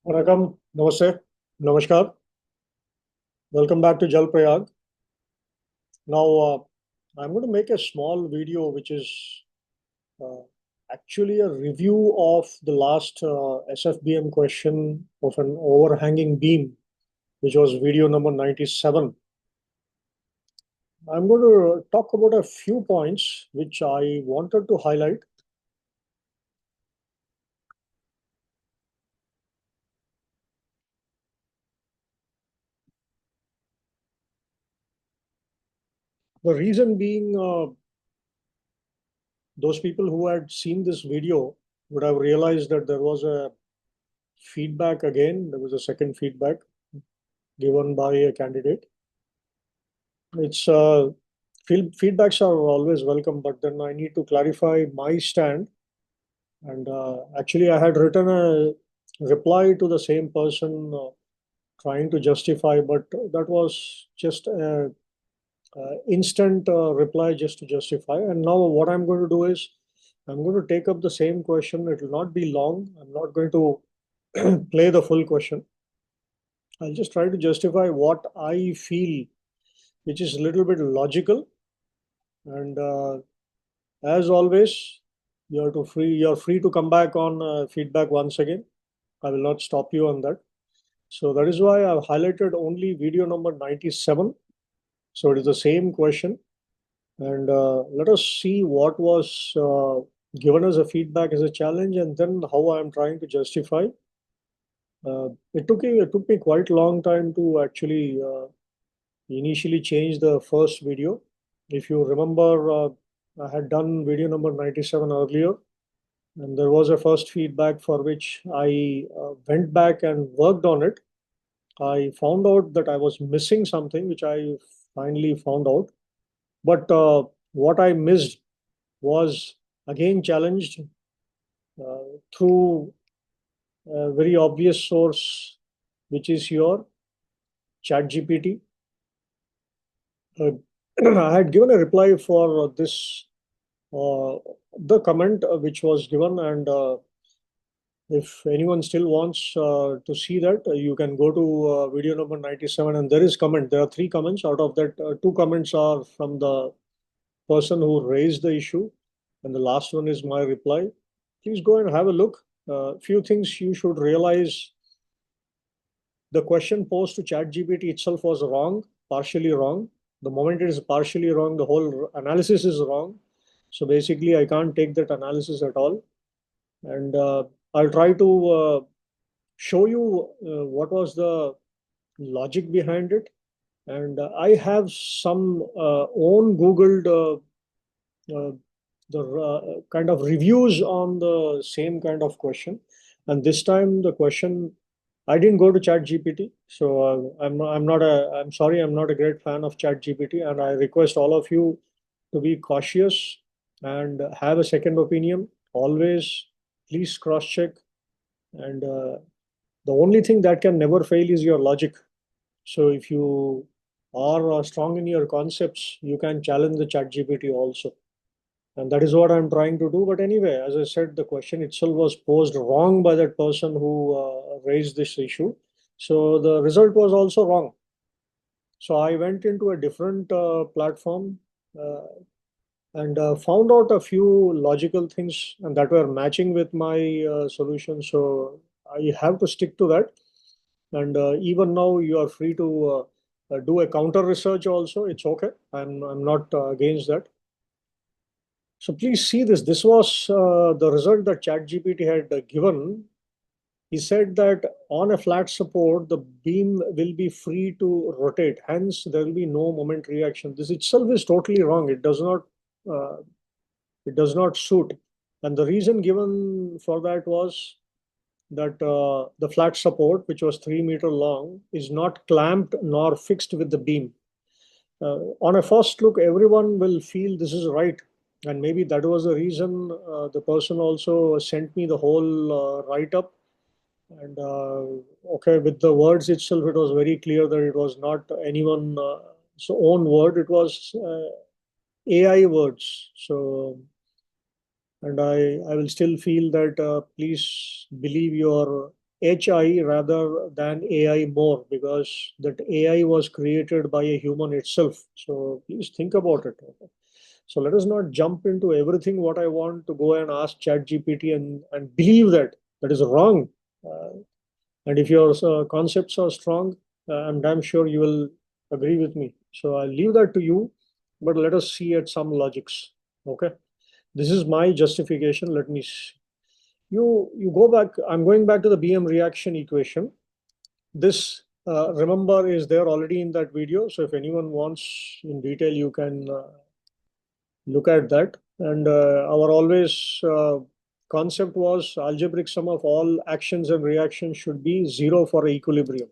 Vanakkam, Namaste, Namaskar. Welcome back to Jal Prayag. Now, I'm going to make a small video which is uh, actually a review of the last SFBM question of an overhanging beam, which was video number 97. I'm going to talk about a few points which I wanted to highlight. The reason being, those people who had seen this video would have realized that there was a feedback again. There was a second feedback given by a candidate. It's feedbacks are always welcome, but then I need to clarify my stand. And actually, I had written a reply to the same person trying to justify, but that was just a, instant reply just to justify. And now what I'm going to do is I'm going to take up the same question. It will not be long. I'm not going to play the full question. I'll just try to justify what I feel, which is a little bit logical. And as always, you're free to come back on feedback once again. I will not stop you on that. So that is why I've highlighted only video number 97. So it is the same question. And let us see what was given as a feedback as a challenge and then how I'm trying to justify. It took me quite a long time to actually initially change the first video. If you remember, I had done video number 97 earlier, and there was a first feedback for which I went back and worked on it. I found out that I was missing something, which I finally found out. But what I missed was again challenged uh, through a very obvious source, which is your ChatGPT. Uh, I had given a reply for this, the comment which was given, and if anyone still wants to see that, you can go to video number 97, and there is comment. There are three comments. Out of that, two comments are from the person who raised the issue, and the last one is my reply. Please go and have a look. Few things you should realize. The question posed to ChatGPT itself was wrong, partially wrong. The moment it is partially wrong, the whole analysis is wrong. So basically, I can't take that analysis at all. And I'll try to show you what was the logic behind it. And I have some own Googled the kind of reviews on the same kind of question. And this time the question, I didn't go to ChatGPT, so I'm sorry, I'm not a great fan of ChatGPT, and I request all of you to be cautious and have a second opinion. Always, please cross check. And the only thing that can never fail is your logic. So if you are strong in your concepts, you can challenge the ChatGPT also. And that is what I'm trying to do. But anyway, as I said, the question itself was posed wrong by that person who raised this issue. So the result was also wrong. So I went into a different platform uh, and found out a few logical things and that were matching with my solution. So I have to stick to that. And even now, you are free to do a counter research also. It's okay. I'm not against that. So please see this. This was the result that ChatGPT had given. He said that on a flat support, the beam will be free to rotate. Hence, there will be no moment reaction. This itself is totally wrong. Uh, it does not suit. And the reason given for that was that the flat support, which was 3 meter long, is not clamped nor fixed with the beam. On a first look, everyone will feel this is right. And maybe that was the reason the person also sent me the whole write up. And okay, with the words itself, it was very clear that it was not anyone's own word, it was AI words. So, and I will still feel that please believe your HI rather than AI more, because that AI was created by a human itself. So please think about it. Okay? So let us not jump into everything what I want to go and ask ChatGPT and believe that. That is wrong. Uh, and if your concepts are strong, I'm damn sure you will agree with me. So I'll leave that to you, but let us see at some logics. Okay. This is my justification. Let me see. You go back. I'm going back to the BM reaction equation. This remember is there already in that video. So if anyone wants in detail, you can look at that. And our always concept was algebraic sum of all actions and reactions should be zero for equilibrium.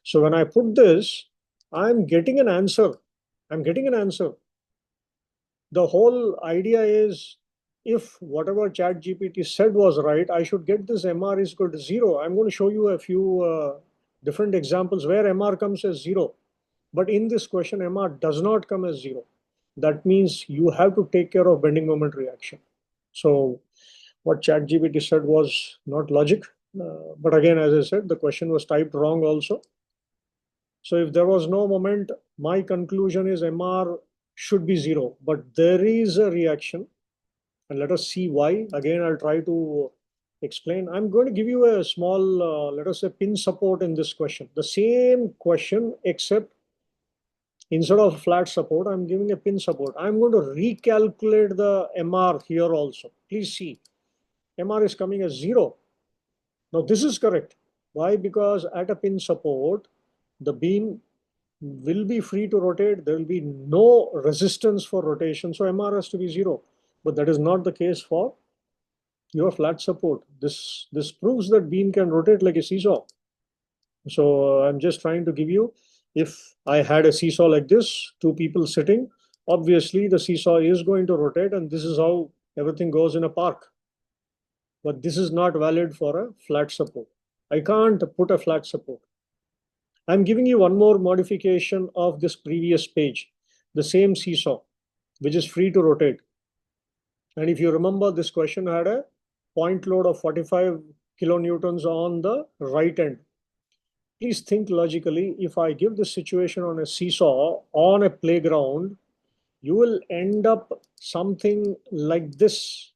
So when I put this, I'm getting an answer. I'm getting an answer. The whole idea is, if whatever ChatGPT said was right, I should get this MR is equal to zero. I'm going to show you a few different examples where MR comes as zero. But in this question, MR does not come as zero. That means you have to take care of bending moment reaction. So what ChatGPT said was not logic. But again, as I said, the question was typed wrong also. So if there was no moment, my conclusion is MR should be zero. But there is a reaction, and let us see why. Again, I'll try to explain. I'm going to give you a small, let us say, pin support in this question. The same question, except instead of flat support, I'm giving a pin support. I'm going to recalculate the MR here also. Please see, MR is coming as zero. Now this is correct. Why? Because at a pin support, the beam will be free to rotate. There will be no resistance for rotation. So MR has to be zero. But that is not the case for your flat support. This proves that beam can rotate like a seesaw. So I'm just trying to give you, if I had a seesaw like this, two people sitting, obviously the seesaw is going to rotate, and this is how everything goes in a park. But this is not valid for a flat support. I can't put a flat support. I'm giving you one more modification of this previous page, the same seesaw, which is free to rotate. And if you remember, this question had a point load of 45 kilonewtons on the right end. Please think logically. If I give this situation on a seesaw on a playground, you will end up something like this.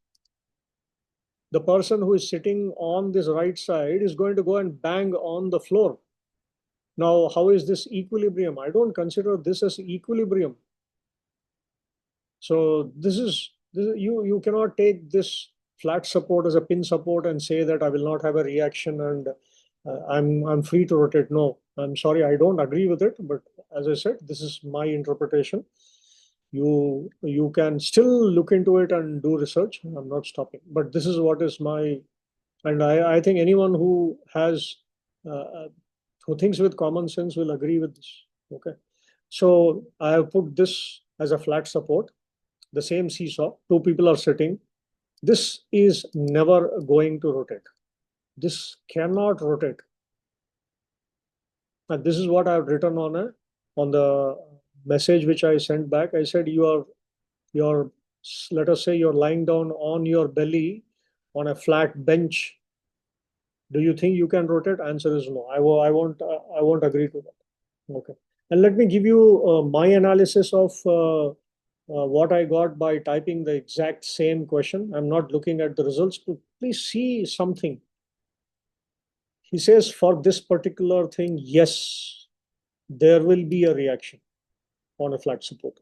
The person who is sitting on this right side is going to go and bang on the floor. Now, how is this equilibrium? I don't consider this as equilibrium. So you cannot take this flat support as a pin support and say that I will not have a reaction and I'm free to rotate. No, I'm sorry, I don't agree with it. But as I said, this is my interpretation. You can still look into it and do research. I'm not stopping. But this is what is my, and I think anyone who has who thinks with common sense will agree with this. Okay. So I have put this as a flat support, the same seesaw, two people are sitting. This is never going to rotate. This cannot rotate. And this is what I've written on the message which I sent back. I said you're let us say you're lying down on your belly on a flat bench. Do you think you can rotate? Answer is no. I won't agree to that. Okay. And let me give you my analysis of what I got by typing the exact same question. I'm not looking at the results, but please see something. He says for this particular thing, yes, there will be a reaction on a flat support.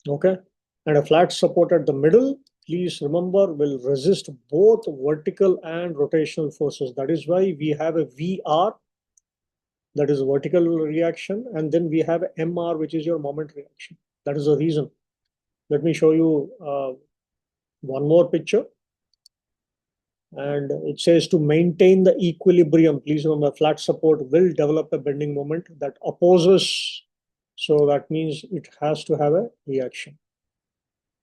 Okay. And a flat support at the middle, please remember, will resist both vertical and rotational forces. That is why we have a VR, that is vertical reaction, and then we have MR, which is your moment reaction. That is the reason. Let me show you one more picture. And it says to maintain the equilibrium, please remember, flat support will develop a bending moment that opposes. So that means it has to have a reaction.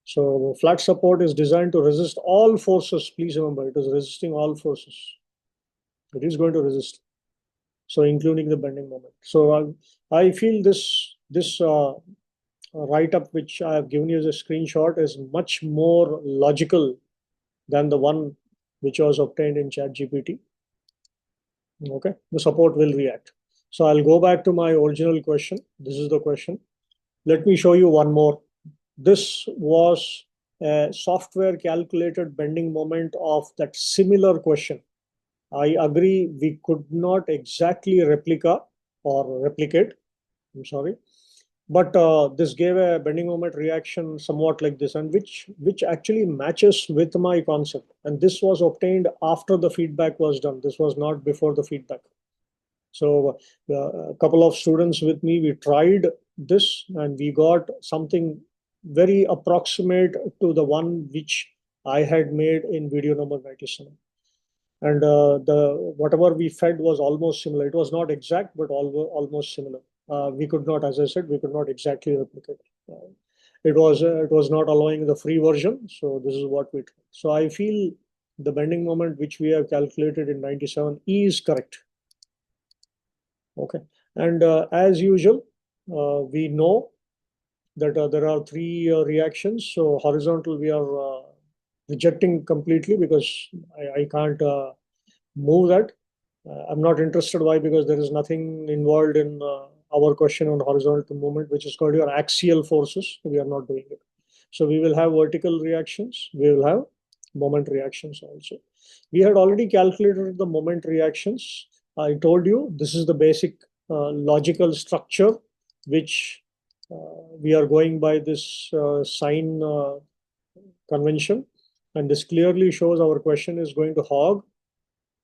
So flat support is designed to resist all forces. Please remember, it is resisting all forces. It is going to resist. So including the bending moment. So I feel this write-up which I have given you as a screenshot is much more logical than the one which was obtained in ChatGPT. Okay, the support will react. So I'll go back to my original question. This is the question. Let me show you one more. This was a software calculated bending moment of that similar question. I agree we could not exactly replicate. I'm sorry, but this gave a bending moment reaction somewhat like this, and which actually matches with my concept. And this was obtained after the feedback was done. This was not before the feedback. So a couple of students with me, we tried this and we got something very approximate to the one which I had made in video number 97. And the whatever we fed was almost similar. It was not exact, but almost similar. We could not, as I said, we could not exactly replicate. It was not allowing the free version. So this is what we tried. So I feel the bending moment which we have calculated in 97 is correct. Okay. And as usual, we know that there are three reactions. So horizontal, we are rejecting completely because I can't move that. I'm not interested. Why? Because there is nothing involved in our question on horizontal movement, which is called your axial forces. We are not doing it. So we will have vertical reactions. We will have moment reactions also. We had already calculated the moment reactions. I told you this is the basic logical structure, which we are going by this sign convention. And this clearly shows our question is going to hog.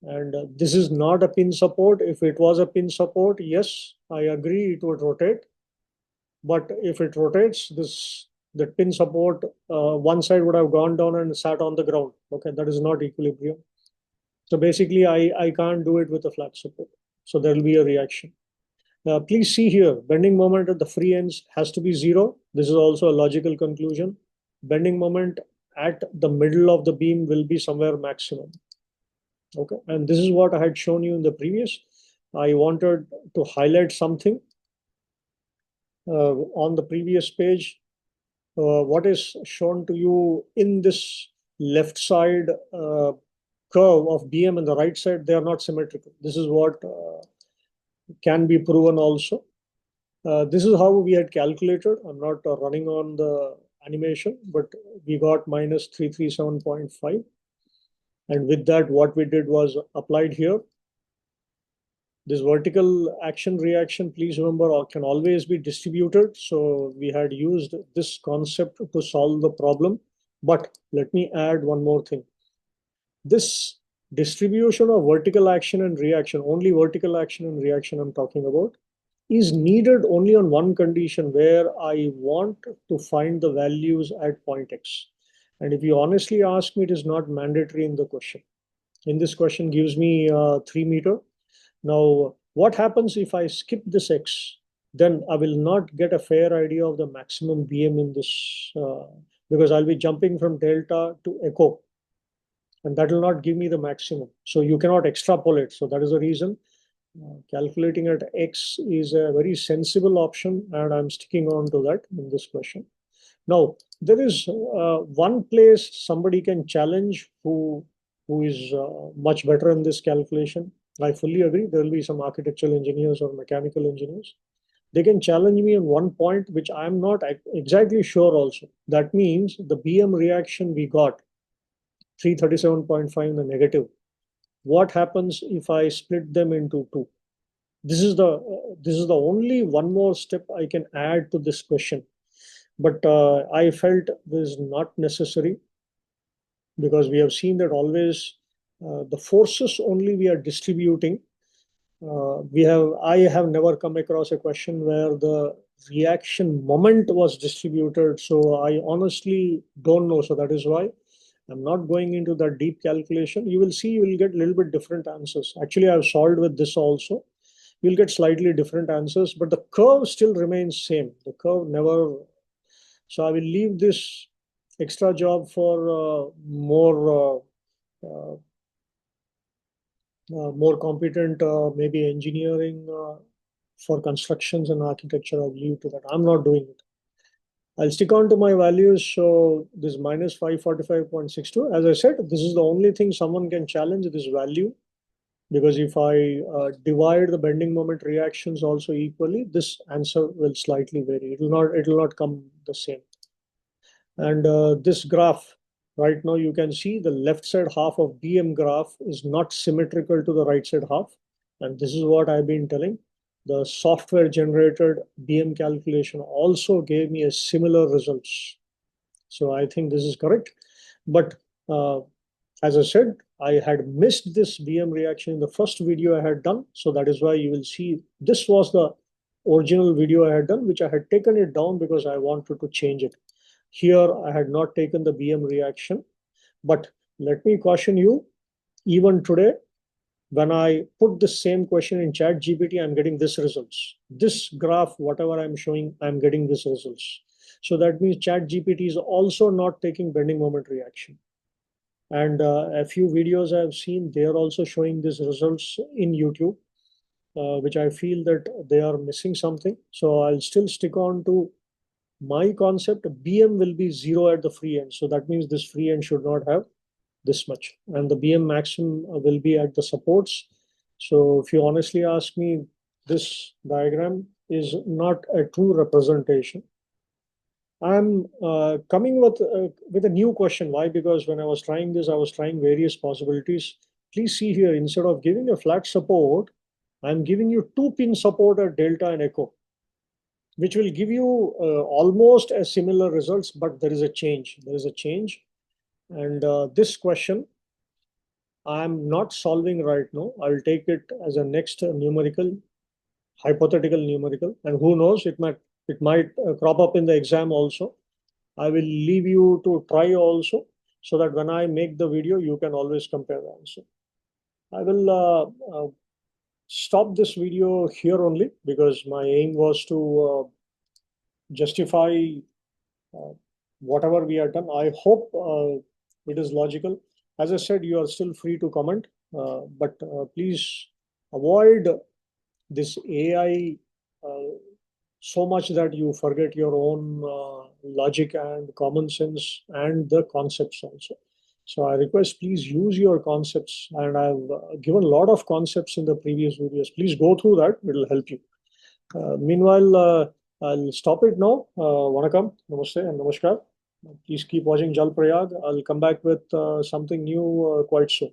And this is not a pin support. If it was a pin support, yes, I agree it would rotate. But if it rotates, the pin support, one side would have gone down and sat on the ground. Okay, that is not equilibrium. So basically, I can't do it with a flat support. So there will be a reaction. Please see here, bending moment at the free ends has to be zero. This is also a logical conclusion. Bending moment at the middle of the beam will be somewhere maximum. Okay, and this is what I had shown you in the previous. I wanted to highlight something on the previous page. What is shown to you in this left side curve of BM and the right side, they are not symmetrical. This is what can be proven also. This is how we had calculated. I'm not running on the animation, but we got minus 337.5. And with that, what we did was applied here. This vertical action reaction, please remember, can always be distributed. So we had used this concept to solve the problem. But let me add one more thing. This distribution of vertical action and reaction, only vertical action and reaction I'm talking about, is needed only on one condition where I want to find the values at point X. And if you honestly ask me, it is not mandatory in the question. In this question gives me 3 meter. Now, what happens if I skip this X? Then I will not get a fair idea of the maximum BM in this because I'll be jumping from delta to echo. And that will not give me the maximum. So you cannot extrapolate. So that is the reason calculating at X is a very sensible option, and I'm sticking on to that in this question. Now, there is one place somebody can challenge who is much better in this calculation. I fully agree. There will be some architectural engineers or mechanical engineers. They can challenge me on one point, which I'm not exactly sure also. That means the BM reaction we got, 337.5 in the negative. What happens if I split them into two? This is the only one more step I can add to this question. But I felt this is not necessary because we have seen that always the forces only we are distributing. I have never come across a question where the reaction moment was distributed. So I honestly don't know. So that is why I'm not going into that deep calculation. You will see you will get a little bit different answers. Actually, I've solved with this also. You'll get slightly different answers, but the curve still remains same. The curve never. So I will leave this extra job for more competent, maybe engineering for constructions and architecture. I'll leave to that. I'm not doing it. I'll stick on to my values. So this minus 545.62. As I said, this is the only thing someone can challenge this value. because if I divide the bending moment reactions also equally, this answer will slightly vary. It will not come the same. And this graph, right now you can see the left side half of BM graph is not symmetrical to the right side half. And this is what I've been telling. The software generated BM calculation also gave me a similar results. So I think this is correct. But uh, as I said, I had missed this BM reaction in the first video I had done. So that is why you will see this was the original video I had done, which I had taken it down because I wanted to change it. Here, I had not taken the BM reaction. But let me caution you, even today, when I put the same question in chat GPT, I'm getting this results. This graph, whatever I'm showing, I'm getting this results. So that means chat GPT is also not taking bending moment reaction. And a few videos I've seen, they are also showing these results in YouTube, which I feel that they are missing something. So I'll still stick on to my concept. BM will be zero at the free end. So that means this free end should not have this much. And the BM maximum will be at the supports. So if you honestly ask me, this diagram is not a true representation. I'm coming with a new question. Why? Because when I was trying this, I was trying various possibilities. Please see here, instead of giving a flat support, I'm giving you two pin support at delta and echo, which will give you almost a similar results, but there is a change. There is a change. And this question, I'm not solving right now. I'll take it as a next numerical, hypothetical numerical, and who knows, it might crop up in the exam also. I will leave you to try also, so that when I make the video, you can always compare the answer. I will stop this video here only because my aim was to justify uh, whatever we have done. I hope it is logical. As I said, you are still free to comment, but please avoid this AI so much that you forget your own logic and common sense and the concepts also. So I request, please use your concepts, and I've given a lot of concepts in the previous videos. Please go through that; it will help you. Meanwhile, I'll stop it now. Vanakkam, namaste, and namaskar. Please keep watching Jal Prayag. I'll come back with something new quite soon.